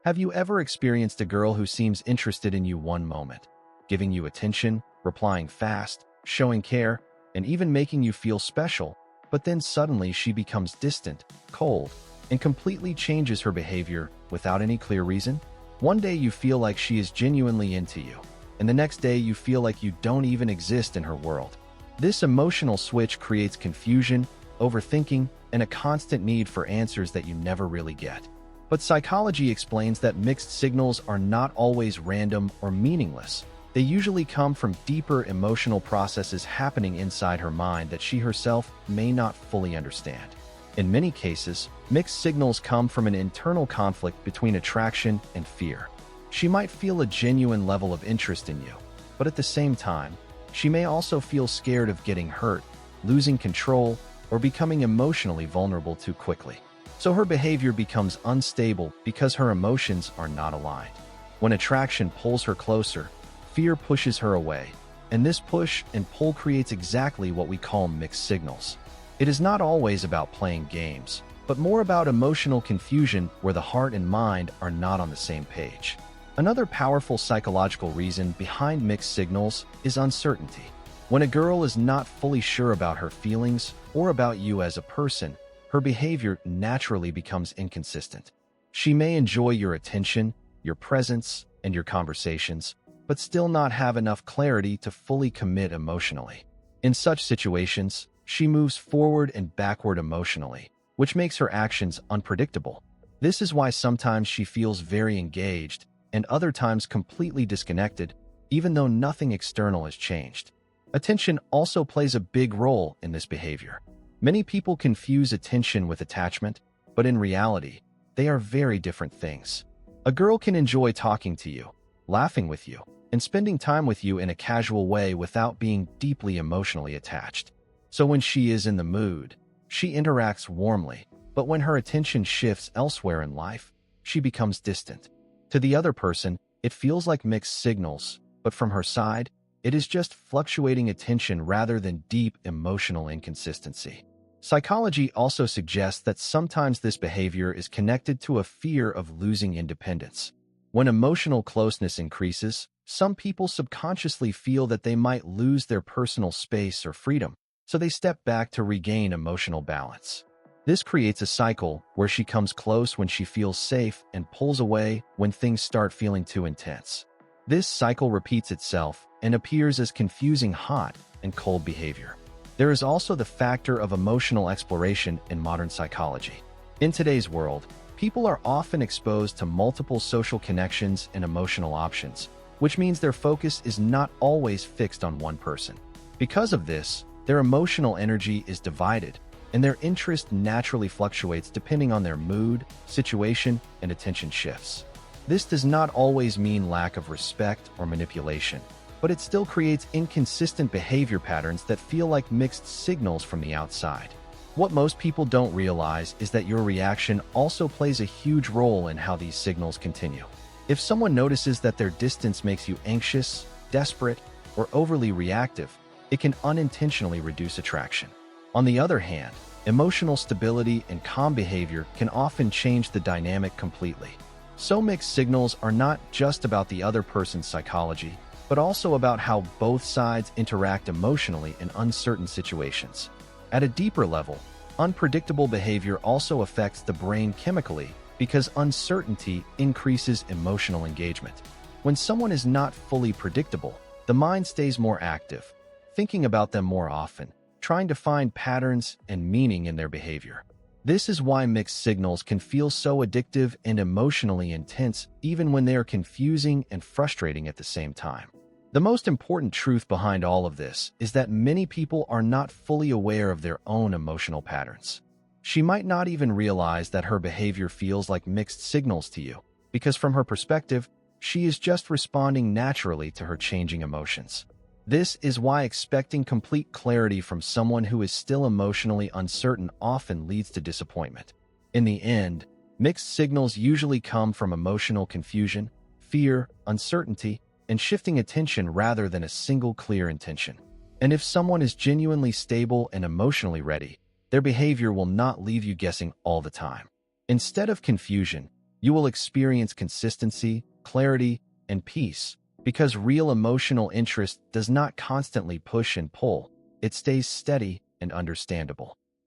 Have you ever experienced a girl who seems interested in you one moment, giving you attention, replying fast, showing care, and even making you feel special, but then suddenly she becomes distant, cold, and completely changes her behavior without any clear reason? One day you feel like she is genuinely into you, and the next day you feel like you don't even exist in her world. This emotional switch creates confusion, overthinking, and a constant need for answers that you never really get. But psychology explains that mixed signals are not always random or meaningless. They usually come from deeper emotional processes happening inside her mind that she herself may not fully understand. In many cases, mixed signals come from an internal conflict between attraction and fear. She might feel a genuine level of interest in you, but at the same time, she may also feel scared of getting hurt, losing control, or becoming emotionally vulnerable too quickly. So her behavior becomes unstable because her emotions are not aligned. When attraction pulls her closer, fear pushes her away, and this push and pull creates exactly what we call mixed signals. It is not always about playing games, but more about emotional confusion where the heart and mind are not on the same page. Another powerful psychological reason behind mixed signals is uncertainty. When a girl is not fully sure about her feelings or about you as a person, her behavior naturally becomes inconsistent. She may enjoy your attention, your presence, and your conversations, but still not have enough clarity to fully commit emotionally. In such situations, she moves forward and backward emotionally, which makes her actions unpredictable. This is why sometimes she feels very engaged and other times completely disconnected, even though nothing external has changed. Attention also plays a big role in this behavior. Many people confuse attention with attachment, but in reality, they are very different things. A girl can enjoy talking to you, laughing with you, and spending time with you in a casual way without being deeply emotionally attached. So when she is in the mood, she interacts warmly, but when her attention shifts elsewhere in life, she becomes distant. To the other person, it feels like mixed signals, but from her side, it is just fluctuating attention rather than deep emotional inconsistency. Psychology also suggests that sometimes this behavior is connected to a fear of losing independence. When emotional closeness increases, some people subconsciously feel that they might lose their personal space or freedom, so they step back to regain emotional balance. This creates a cycle where she comes close when she feels safe and pulls away when things start feeling too intense. This cycle repeats itself and appears as confusing hot and cold behavior. There is also the factor of emotional exploration in modern psychology. In today's world, people are often exposed to multiple social connections and emotional options, which means their focus is not always fixed on one person. Because of this, their emotional energy is divided, and their interest naturally fluctuates depending on their mood, situation, and attention shifts. This does not always mean lack of respect or manipulation, but it still creates inconsistent behavior patterns that feel like mixed signals from the outside. What most people don't realize is that your reaction also plays a huge role in how these signals continue. If someone notices that their distance makes you anxious, desperate, or overly reactive, it can unintentionally reduce attraction. On the other hand, emotional stability and calm behavior can often change the dynamic completely. So mixed signals are not just about the other person's psychology, but also about how both sides interact emotionally in uncertain situations. At a deeper level, unpredictable behavior also affects the brain chemically because uncertainty increases emotional engagement. When someone is not fully predictable, the mind stays more active, thinking about them more often, trying to find patterns and meaning in their behavior. This is why mixed signals can feel so addictive and emotionally intense even when they are confusing and frustrating at the same time. The most important truth behind all of this is that many people are not fully aware of their own emotional patterns. She might not even realize that her behavior feels like mixed signals to you, because from her perspective, she is just responding naturally to her changing emotions. This is why expecting complete clarity from someone who is still emotionally uncertain often leads to disappointment. In the end, mixed signals usually come from emotional confusion, fear, uncertainty, and shifting attention rather than a single clear intention. And if someone is genuinely stable and emotionally ready, their behavior will not leave you guessing all the time. Instead of confusion, You will experience consistency, clarity, and peace, because real emotional interest does not constantly push and pull. It stays steady and understandable.